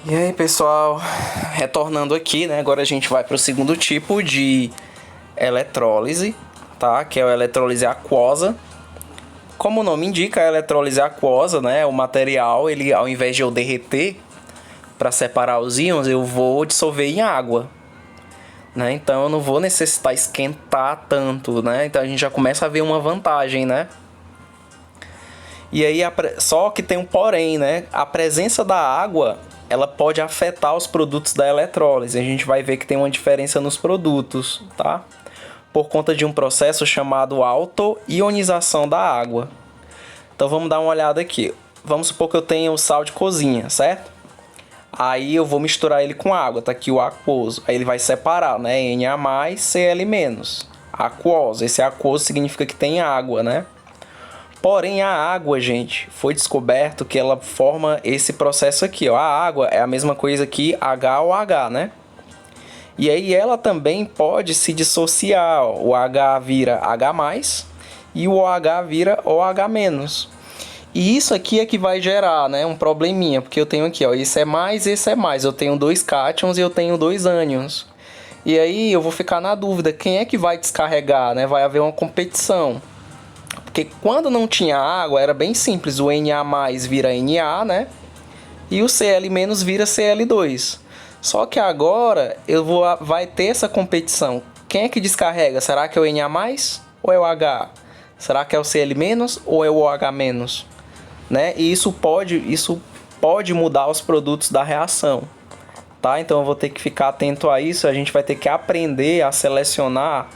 E aí, pessoal, retornando aqui, né? Agora a gente vai para o segundo tipo de eletrólise, tá? Que é a eletrólise aquosa. Como o nome indica, a eletrólise aquosa, né? O material, ele, ao invés de eu derreter para separar os íons, eu vou dissolver em água, né? Então eu não vou necessitar esquentar tanto, né? Então a gente já começa a ver uma vantagem, né? E aí, só que tem um porém, né? A presença da água, ela pode afetar os produtos da eletrólise. A gente vai ver que tem uma diferença nos produtos, tá? Por conta de um processo chamado auto-ionização da água. Então vamos dar uma olhada aqui. Vamos supor que eu tenha o sal de cozinha, certo? Aí eu vou misturar ele com água, tá aqui o aquoso. Aí ele vai separar, né? Na+, Cl-. Aquoso. Esse aquoso significa que tem água, né? Porém, a água, gente, foi descoberto que ela forma esse processo aqui, ó. A água é a mesma coisa que HOH, né? E aí ela também pode se dissociar, ó. O H vira H+, e o OH vira OH-. E isso aqui é que vai gerar, né, um probleminha, porque eu tenho aqui, ó, esse é mais, esse é mais. Eu tenho 2 cátions e eu tenho 2 ânions. E aí eu vou ficar na dúvida, quem é que vai descarregar, né? Vai haver uma competição. Porque quando não tinha água, era bem simples. O Na+ vira Na, né? E o Cl- vira Cl2. Só que agora vai ter essa competição. Quem é que descarrega? Será que é o Na+ ou é o H? Será que é o Cl- ou é o OH-? Né? E isso pode mudar os produtos da reação. Tá? Então eu vou ter que ficar atento a isso. A gente vai ter que aprender a selecionar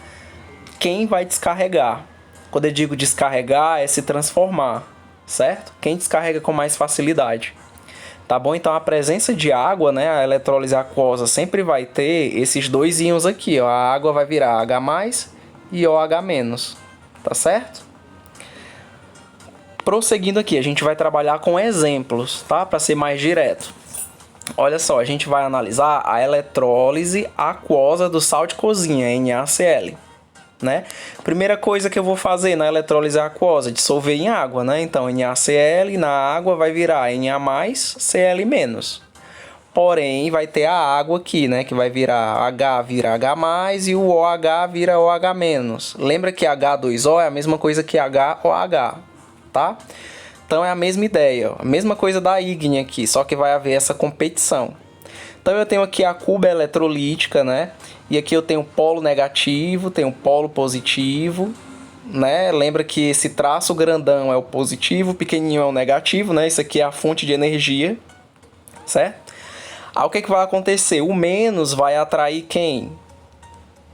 quem vai descarregar. Quando eu digo descarregar, é se transformar, certo? Quem descarrega com mais facilidade. Tá bom? Então a presença de água, né, a eletrólise aquosa sempre vai ter esses 2 íons aqui, ó. A água vai virar H+ e OH-. Tá certo? Prosseguindo aqui, a gente vai trabalhar com exemplos, tá? Para ser mais direto. Olha só, a gente vai analisar a eletrólise aquosa do sal de cozinha, NaCl. Né? Primeira coisa que eu vou fazer na eletrólise aquosa, dissolver em água, né? Então, NaCl na água vai virar Na+, Cl-. Porém, vai ter a água aqui, né? Que vai virar H vira H+, e o OH vira OH-. Lembra que H2O é a mesma coisa que HOH, tá? Então, é a mesma ideia, ó. A mesma coisa da ígnea aqui, só que vai haver essa competição. Então eu tenho aqui a cuba eletrolítica, né? E aqui eu tenho polo negativo, tenho polo positivo, né? Lembra que esse traço grandão é o positivo, o pequenininho é o negativo, né? Isso aqui é a fonte de energia, certo? Aí o que vai acontecer? O menos vai atrair quem?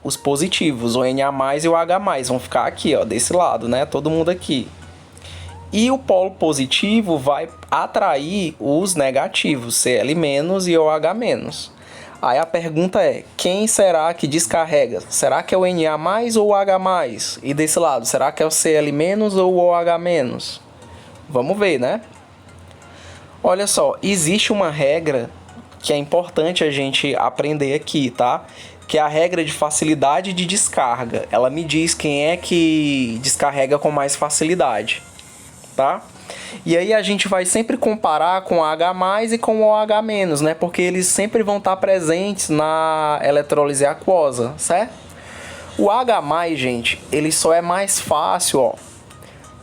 Os positivos, o Na+ e o H+, vão ficar aqui, ó, desse lado, né? Todo mundo aqui. E o polo positivo vai atrair os negativos, Cl- e OH-. Aí a pergunta é, quem será que descarrega? Será que é o Na+ ou o H+? E desse lado, será que é o Cl- ou o OH-? Vamos ver, né? Olha só, existe uma regra que é importante a gente aprender aqui, tá? Que é a regra de facilidade de descarga. Ela me diz quem é que descarrega com mais facilidade, tá? E aí a gente vai sempre comparar com o H+ e com o OH-, né? Porque eles sempre vão estar presentes na eletrólise aquosa, certo? O H+, gente, ele só é mais fácil, ó.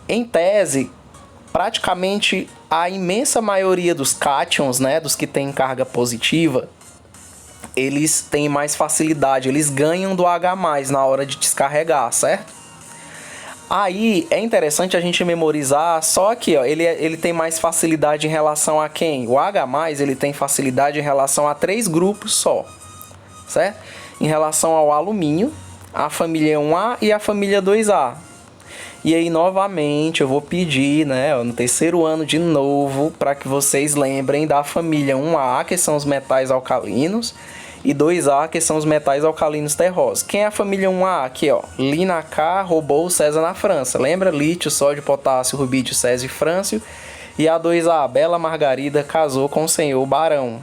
Em tese, praticamente a imensa maioria dos cátions, né, dos que têm carga positiva, eles têm mais facilidade, eles ganham do H+ na hora de descarregar, certo? Aí é interessante a gente memorizar, só que ó, ele tem mais facilidade em relação a quem? O H+, ele tem facilidade em relação a 3 grupos só, certo? Em relação ao alumínio, a família 1A e a família 2A. E aí, novamente, eu vou pedir, né, no terceiro ano de novo, para que vocês lembrem da família 1A, que são os metais alcalinos, e 2A, que são os metais alcalinos terrosos. Quem é a família 1A? Aqui, ó. Linacar roubou César na França. Lembra? Lítio, sódio, potássio, rubídio, césio e frâncio. E a 2A, Bela Margarida, casou com o senhor Barão.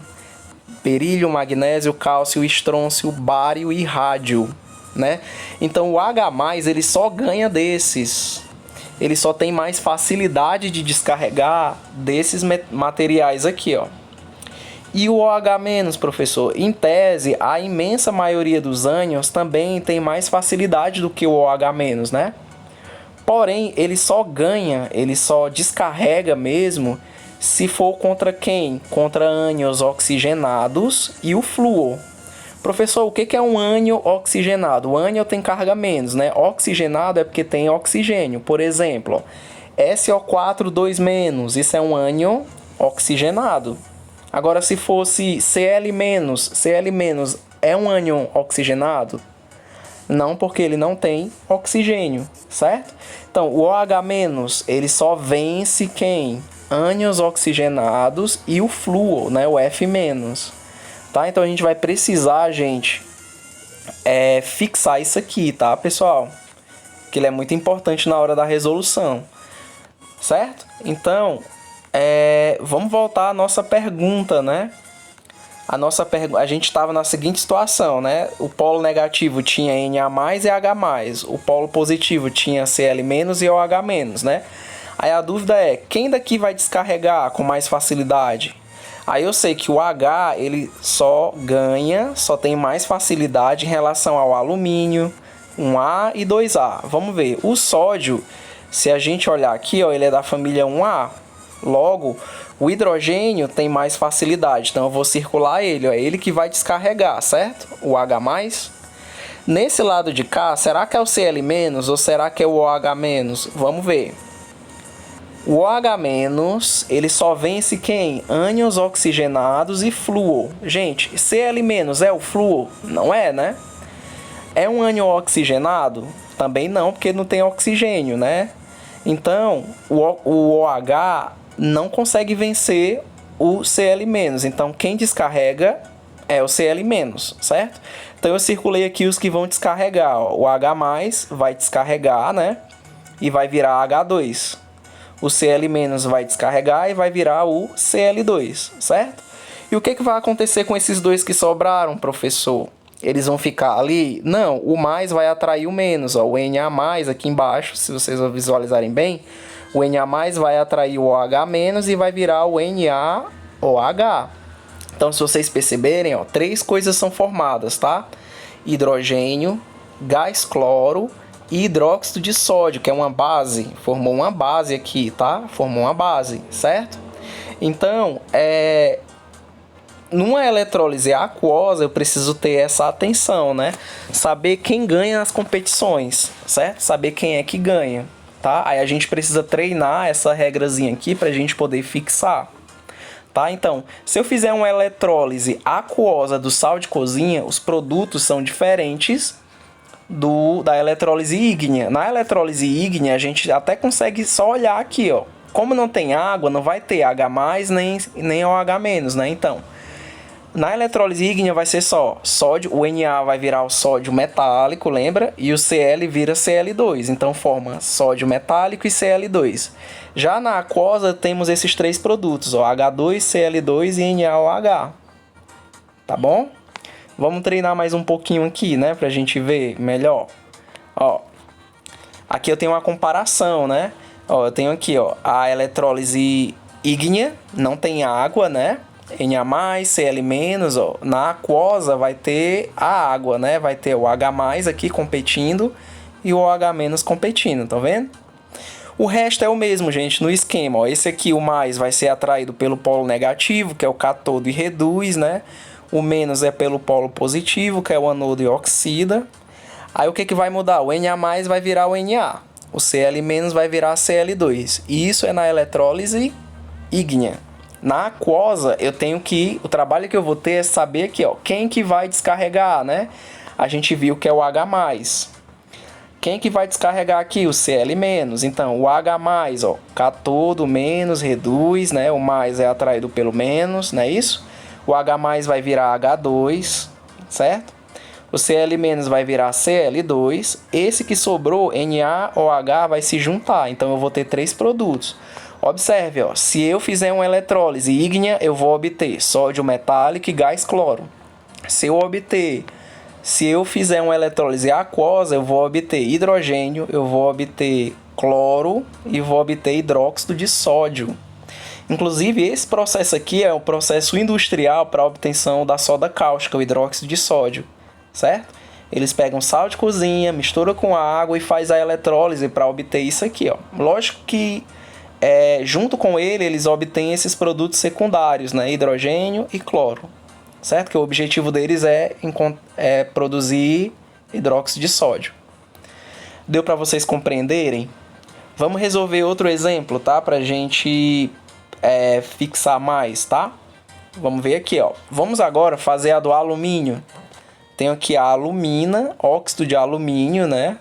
Berílio, magnésio, cálcio, estrôncio, bário e rádio, né? Então o H+, ele só ganha desses. Ele só tem mais facilidade de descarregar desses materiais aqui, ó. E o OH-, professor? Em tese, a imensa maioria dos ânions também tem mais facilidade do que o OH-, né? Porém, ele só ganha, ele só descarrega mesmo se for contra quem? Contra ânions oxigenados e o flúor. Professor, o que é um ânion oxigenado? O ânion tem carga menos, né? Oxigenado é porque tem oxigênio. Por exemplo, SO4 2-, isso é um ânion oxigenado. Agora, se fosse Cl-, Cl- é um ânion oxigenado? Não, porque ele não tem oxigênio, certo? Então, o OH-, ele só vence quem? Ânions oxigenados e o flúor, né? O F-. Tá? Então, a gente vai precisar, gente, fixar isso aqui, tá, pessoal? Que ele é muito importante na hora da resolução, certo? Então, vamos voltar à nossa pergunta, né? A gente estava na seguinte situação, né? O polo negativo tinha Na+ e H+. O polo positivo tinha Cl- e OH-, né? Aí a dúvida é, quem daqui vai descarregar com mais facilidade? Aí eu sei que o H, ele só tem mais facilidade em relação ao alumínio, 1A e 2A. Vamos ver, o sódio, se a gente olhar aqui, ó, ele é da família 1A. Logo, o hidrogênio tem mais facilidade, então eu vou circular ele, ó, é ele que vai descarregar, certo? O H+. Nesse lado de cá, será que é o Cl- ou será que é o OH-? Vamos ver. O OH-, ele só vence quem? Ânions oxigenados e flúor. Gente, Cl- é o flúor? Não é, né? É um ânion oxigenado? Também não, porque não tem oxigênio, né? Então, o OH não consegue vencer o Cl-. Então, quem descarrega é o Cl-, certo? Então, eu circulei aqui os que vão descarregar. Ó. O H+ vai descarregar, né? E vai virar H2. O Cl- vai descarregar e vai virar o Cl2, certo? E o que vai acontecer com esses dois que sobraram, professor? Eles vão ficar ali? Não, o mais vai atrair o menos. Ó. O Na+ aqui embaixo, se vocês visualizarem bem, o Na+ vai atrair o OH- e vai virar o NaOH. Então, se vocês perceberem, ó, 3 coisas são formadas, tá? Hidrogênio, gás cloro e hidróxido de sódio, que é uma base. Formou uma base aqui, tá? Formou uma base, certo? Então, numa eletrólise aquosa, eu preciso ter essa atenção, né? Saber quem ganha nas competições, certo? Saber quem é que ganha, tá? Aí a gente precisa treinar essa regrazinha aqui pra gente poder fixar, tá? Então, se eu fizer uma eletrólise aquosa do sal de cozinha, os produtos são diferentes da eletrólise ígnea. Na eletrólise ígnea, a gente até consegue só olhar aqui, ó. Como não tem água, não vai ter H+, nem OH-, né? Então, na eletrólise ígnea vai ser só sódio, o Na vai virar o sódio metálico, lembra? E o Cl vira Cl2, então forma sódio metálico e Cl2. Já na aquosa temos esses 3 produtos, ó, H2, Cl2 e NaOH. Tá bom? Vamos treinar mais um pouquinho aqui, né, pra gente ver melhor. Ó, aqui eu tenho uma comparação, né? Ó, eu tenho aqui, ó, a eletrólise ígnea, não tem água, né? Na+, Cl-, ó, na aquosa vai ter a água, né? Vai ter o H+ aqui competindo e o OH- competindo, tá vendo? O resto é o mesmo, gente, no esquema, ó. Esse aqui, o mais, vai ser atraído pelo polo negativo, que é o cátodo e reduz, né? O menos é pelo polo positivo, que é o anodo e oxida. Aí o que vai mudar? O Na+ vai virar o Na. O Cl- vai virar Cl2. E isso é na eletrólise ígnea. Na aquosa, eu tenho que... O trabalho que eu vou ter é saber aqui, ó, quem que vai descarregar, né? A gente viu que é o H+. Quem que vai descarregar aqui? O Cl-. Então, o H+, ó, cátodo, menos, reduz, né? O mais é atraído pelo menos, não é isso? O H+ vai virar H2, certo? O Cl- vai virar Cl2. Esse que sobrou, NaOH, vai se juntar. Então, eu vou ter 3 produtos. Observe, ó, se eu fizer uma eletrólise ígnea, eu vou obter sódio metálico e gás cloro. Se eu fizer uma eletrólise aquosa, eu vou obter hidrogênio, eu vou obter cloro e vou obter hidróxido de sódio. Inclusive, esse processo aqui é um processo industrial para a obtenção da soda cáustica, o hidróxido de sódio, certo? Eles pegam sal de cozinha, misturam com água e faz a eletrólise para obter isso aqui, ó. Lógico que junto com ele eles obtêm esses produtos secundários, né? Hidrogênio e cloro, certo? Que o objetivo deles é produzir hidróxido de sódio. Deu para vocês compreenderem? Vamos resolver outro exemplo, tá? Para a gente fixar mais, tá? Vamos ver aqui, ó. Vamos agora fazer a do alumínio. Tenho aqui a alumina, óxido de alumínio, né?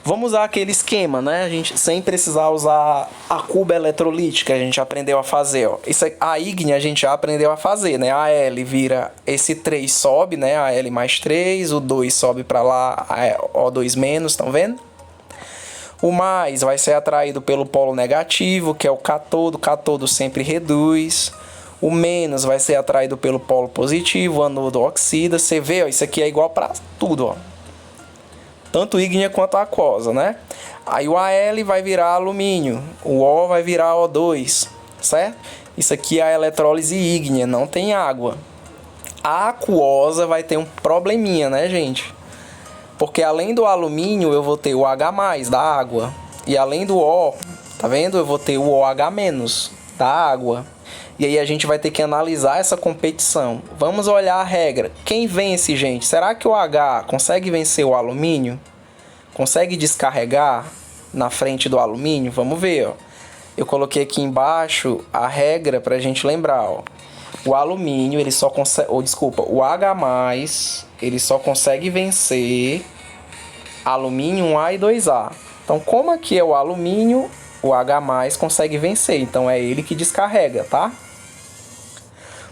Vamos usar aquele esquema, né? A gente, sem precisar usar a cuba eletrolítica, a gente aprendeu a fazer, ó. Isso, a ígnea a gente já aprendeu a fazer, né? A L vira, esse 3 sobe, né? A L mais 3, o 2 sobe para lá, O2 menos, estão vendo? O mais vai ser atraído pelo polo negativo, que é o cátodo. O cátodo sempre reduz. O menos vai ser atraído pelo polo positivo, o anodo oxida. Você vê, ó, isso aqui é igual para tudo, ó. Tanto ígnea quanto aquosa, né? Aí o Al vai virar alumínio, o O vai virar O2, certo? Isso aqui é a eletrólise ígnea, não tem água. A aquosa vai ter um probleminha, né, gente? Porque além do alumínio, eu vou ter o H+, da água. E além do O, tá vendo? Eu vou ter o OH- da água. E aí a gente vai ter que analisar essa competição. Vamos olhar a regra. Quem vence, gente? Será que o H consegue vencer o alumínio? Consegue descarregar na frente do alumínio? Vamos ver, ó. Eu coloquei aqui embaixo a regra pra gente lembrar, ó. O alumínio, ele só consegue... o H+, ele só consegue vencer alumínio 1A e 2A. Então, como aqui é o alumínio, o H+ consegue vencer. Então, é ele que descarrega, tá?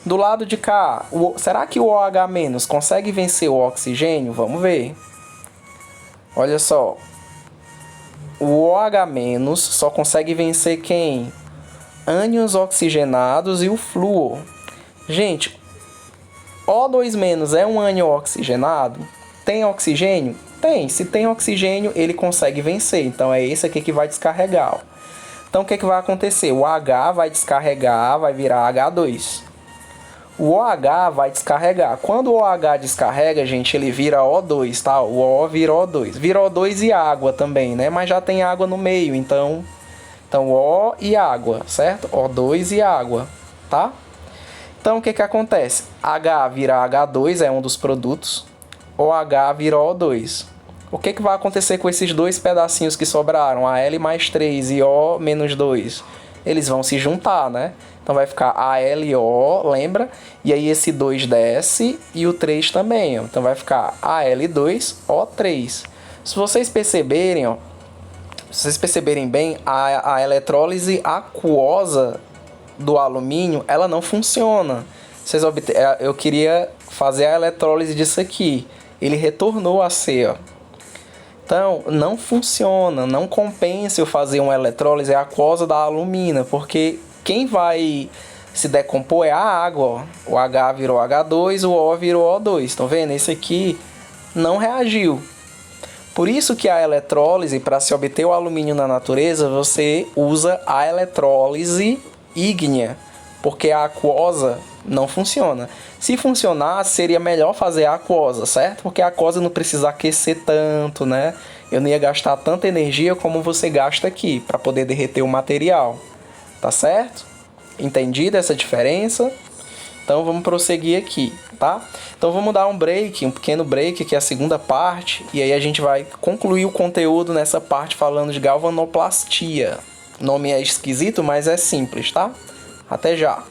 Do lado de cá, será que o OH- consegue vencer o oxigênio? Vamos ver. Olha só. O OH- só consegue vencer quem? Ânions oxigenados e o flúor. Gente, O2- é um ânion oxigenado? Tem oxigênio? Tem. Se tem oxigênio, ele consegue vencer. Então, é esse aqui que vai descarregar, ó. Então, o que vai acontecer? O H vai descarregar, vai virar H2. O OH vai descarregar. Quando o OH descarrega, gente, ele vira O2, tá? O O vira O2. Vira O2 e água também, né? Mas já tem água no meio, então O e água, certo? O2 e água, tá? Então, o que acontece? H vira H2, é um dos produtos. OH vira O2. O que vai acontecer com esses dois pedacinhos que sobraram? Al mais 3 e O menos 2. Eles vão se juntar, né? Então vai ficar ALO, lembra? E aí esse 2 desce e o 3 também, ó. Então vai ficar Al2O3. Se vocês perceberem, ó, se vocês perceberem bem, a eletrólise aquosa do alumínio, ela não funciona. Eu queria fazer a eletrólise disso aqui. Ele retornou a C, ó. Então, não funciona, não compensa eu fazer uma eletrólise aquosa da alumina, porque quem vai se decompor é a água, ó. O H virou H2, o O virou O2. Estão vendo? Esse aqui não reagiu. Por isso que a eletrólise, para se obter o alumínio na natureza, você usa a eletrólise ígnea, porque a aquosa não funciona. Se funcionasse, seria melhor fazer a aquosa, certo? Porque a aquosa não precisa aquecer tanto, né? Eu não ia gastar tanta energia como você gasta aqui para poder derreter o material. Tá certo? Entendido essa diferença? Então vamos prosseguir aqui, tá? Então vamos dar um break, um pequeno break, que é a segunda parte, e aí a gente vai concluir o conteúdo nessa parte falando de galvanoplastia. O nome é esquisito, mas é simples, tá? Até já!